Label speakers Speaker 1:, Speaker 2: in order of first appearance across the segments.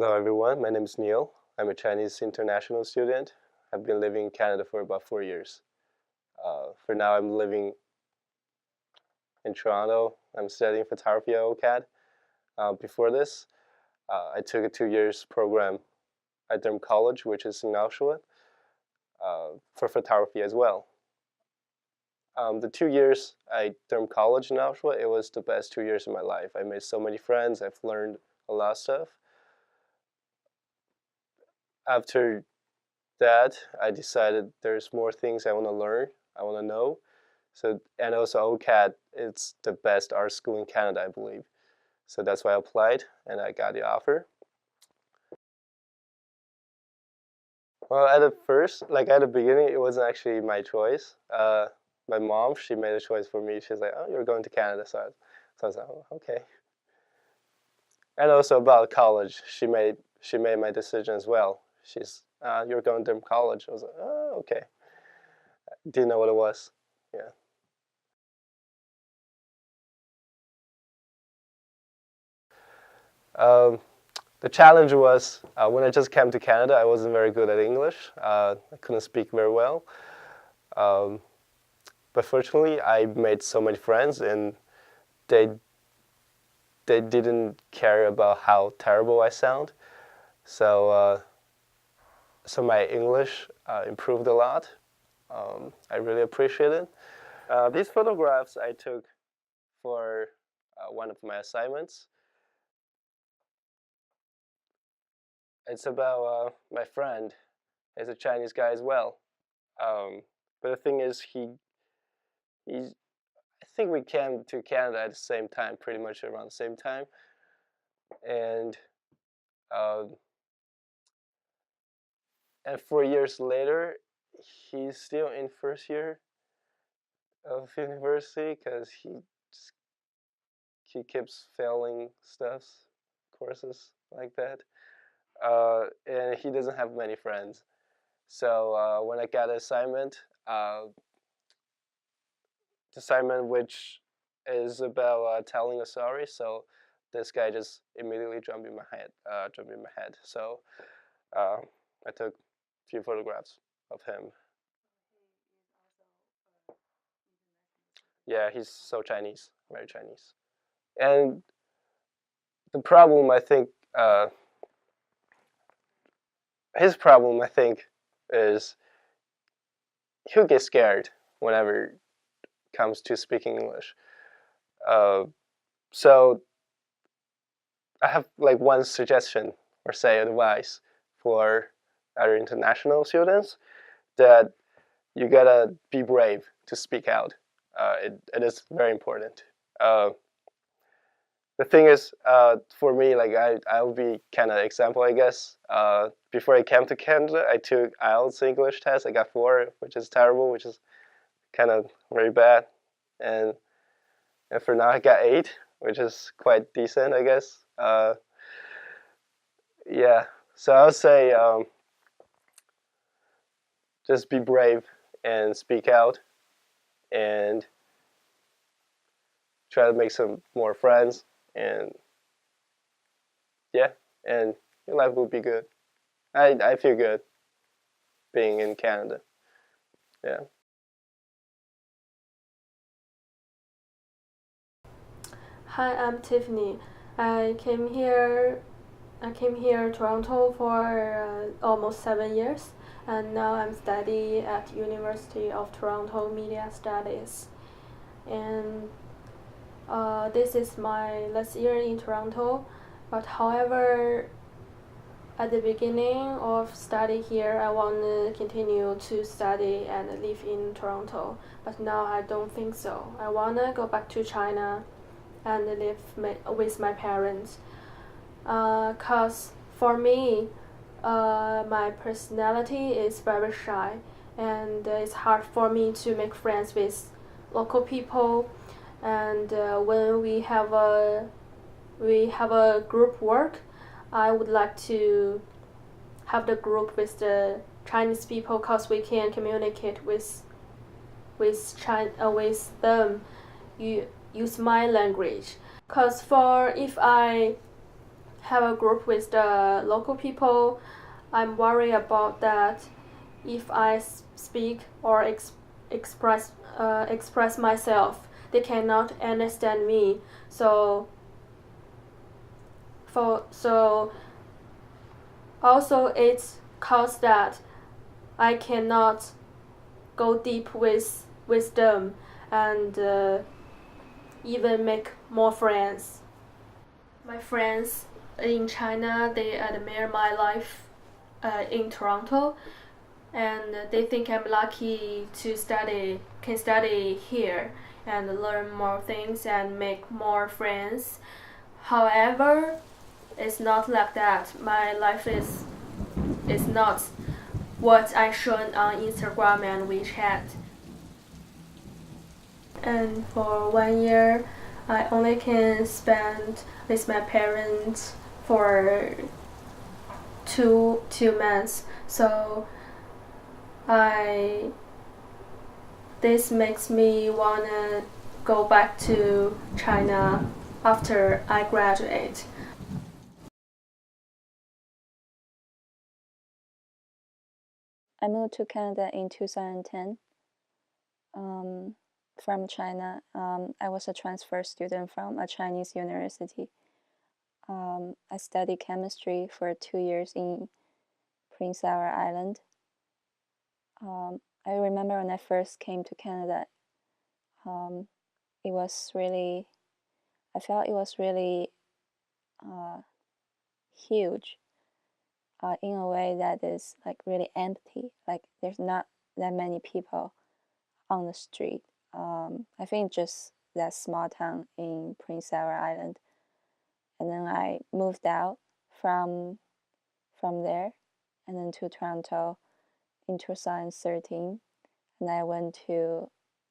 Speaker 1: Hello everyone, my name is Neil. I'm a Chinese international student. I've been living in Canada for about 4 years. For now, I'm living in Toronto. I'm studying photography at OCAD. Before this, I took a 2 years program at Durham College, which is in Oshawa, for photography as well. The 2 years at Durham College in Oshawa, it was the best 2 years of my life. I made so many friends. I've learned a lot of stuff. After that, I decided there's more things I want to learn, I want to know. And also OCAD, it's the best art school in Canada, I believe. So that's why I applied and I got the offer. Well, at the first, like at the beginning, it wasn't actually my choice. My mom, she made a choice for me. She's like, "Oh, you're going to Canada," so I was like, "Oh, okay." And also about college, she made my decision as well. You're going to college. I was like, "Oh, okay." Didn't know what it was. Yeah. Um, the challenge was when I just came to Canada, I wasn't very good at English. I couldn't speak very well. Um, but fortunately, I made so many friends, and they they didn't care about how terrible I sound. So so my English improved a lot. I really appreciate it. These photographs I took for one of my assignments. It's about my friend. He's a Chinese guy as well. But the thing is, he's. I think we came to Canada at the same time, pretty much around the same time, and uh, and 4 years later, he's still in first year of university because just, he keeps failing stuffs, courses like that, and he doesn't have many friends. So when I got an assignment, the assignment which is about telling a story. So this guy just immediately jumped in my head. So uh, I took a few photographs of him. Yeah, he's so Chinese, very Chinese. And the problem, I think, his problem, I think, is he'll get scared whenever it comes to speaking English. Uh, so I have like one suggestion or say advice for other international students that you gotta be brave to speak out. It is very important. Uh, the thing is, for me, like I'll be kind of example, I guess. Before I came to Canada, I took IELTS English test. I got 4, which is terrible, which is kind of very bad. And and for now, I got 8, which is quite decent, I guess. Yeah. So I would say just be brave and speak out and try to make some more friends and yeah, and your life will be good. I feel good being in Canada. Yeah.
Speaker 2: Hi, I'm Tiffany. I came here. I came here Toronto for almost 7 years, and now I'm studying at University of Toronto Media Studies. And this is my last year in Toronto. But however, at the beginning of study here, I want to continue to study and live in Toronto. But now I don't think so. I want to go back to China and live with my parents. Cause for me, my personality is very shy, and it's hard for me to make friends with local people. And when we have a group work, I would like to have the group with the Chinese people, cause we can communicate with them. You use my language. Cause for if I have a group with the local people. I'm worried about that. If I speak or express myself, they cannot understand me. So so also it's caused that I cannot go deep with them and even make more friends. My friends in China, they admire my life in Toronto, and they think I'm lucky to can study here and learn more things and make more friends. However, it's not like that. My life is not what I shown on Instagram and WeChat. And for 1 year, I only can spend with my parents for two months. So I this makes me wanna go back to China after I graduate.
Speaker 3: I moved to Canada in 2010 from China. I was a transfer student from a Chinese university. I studied chemistry for 2 years in Prince Edward Island. I remember when I first came to Canada, it was really, I felt it was really huge in a way that is like really empty. Like there's not that many people on the street. I think just that small town in Prince Edward Island. And then I moved out from there and then to Toronto in 2013. And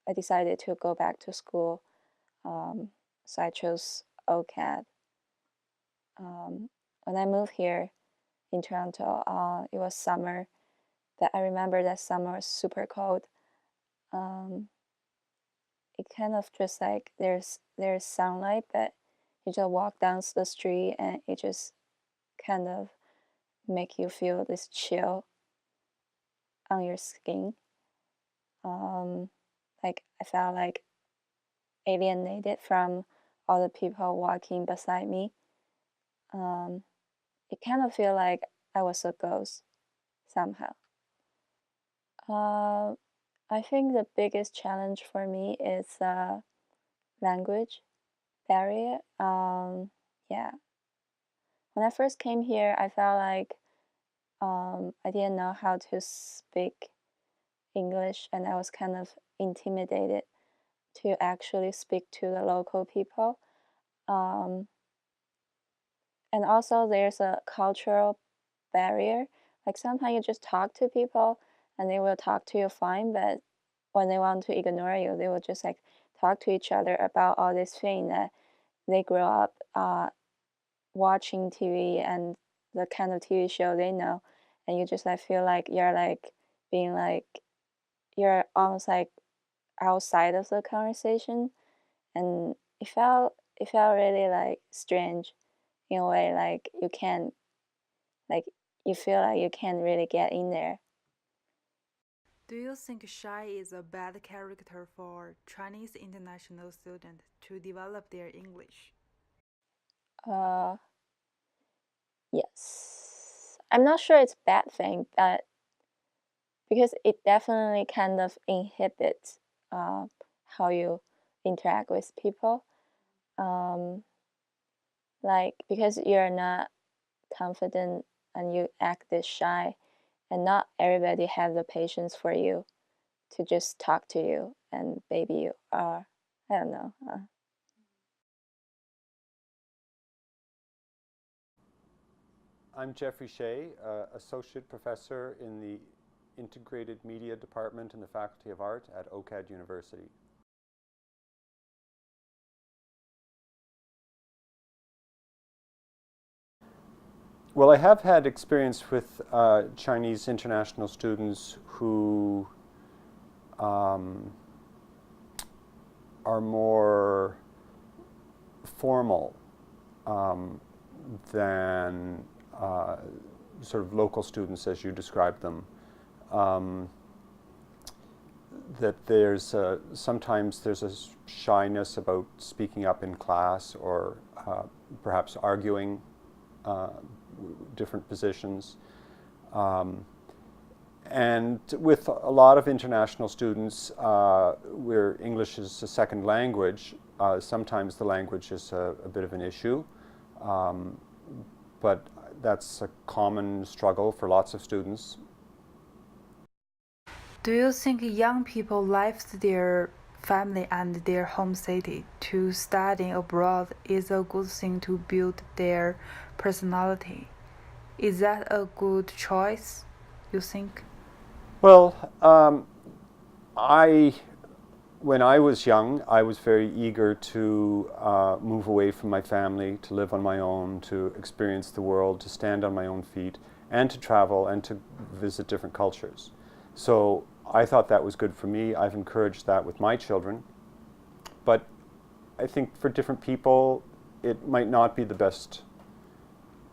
Speaker 3: I decided to go back to school. So I chose OCAD. When I moved here in Toronto, it was summer. But I remember that summer was super cold. It kind of just like there's sunlight, but you just walk down the street and it just kind of make you feel this chill on your skin. Like I felt like alienated from all the people walking beside me. It kind of feel like I was a ghost somehow. I think the biggest challenge for me is language barrier. Yeah, when I first came here, I felt like I didn't know how to speak English, and I was kind of intimidated to actually speak to the local people. Um, and also, there's a cultural barrier. Like sometimes you just talk to people and they will talk to you fine, but when they want to ignore you, they will just like talk to each other about all this thing that they grew up watching TV and the kind of TV show they know, and you just like feel like you're like being like you're almost like outside of the conversation, and it felt really like strange in a way, like you can't like you feel like you can't really get in there.
Speaker 4: Do you think shy is a bad character for Chinese international students to develop their English?
Speaker 3: Uh, yes. I'm not sure it's a bad thing, but because it definitely kind of inhibits how you interact with people. Um, like because you're not confident and you act this shy, and not everybody have the patience for you to just talk to you and baby you are. I don't know.
Speaker 5: I'm Jeffrey Shea, Associate Professor in the Integrated Media Department in the Faculty of Art at OCAD University. Well, I have had experience with Chinese international students who are more formal than sort of local students as you described them. That there's sometimes there's a shyness about speaking up in class or perhaps arguing different positions. And with a lot of international students, where English is a second language, sometimes the language is a bit of an issue. But that's a common struggle for lots of students.
Speaker 4: Do you think young people left their family and their home city to study abroad is a good thing to build their personality? Is that a good choice, you think?
Speaker 5: Well, when I was young, I was very eager to move away from my family, to live on my own, to experience the world, to stand on my own feet, and to travel and to visit different cultures. So I thought that was good for me. I've encouraged that with my children. But I think for different people, it might not be the best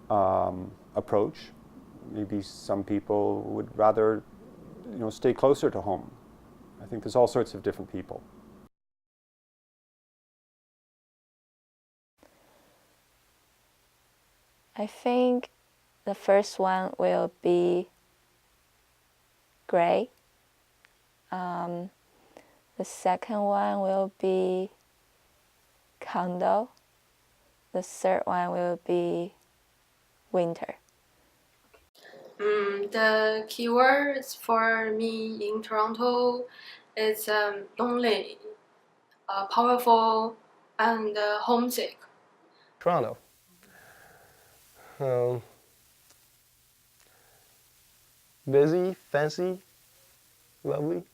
Speaker 5: approach. Maybe some people would rather, stay closer to home. I think there's all sorts of different people.
Speaker 3: I think the first one will be gray. The second one will be condo. The third one will be winter.
Speaker 2: The keywords for me in Toronto is lonely, powerful, and homesick.
Speaker 1: Toronto. Busy, fancy, lovely.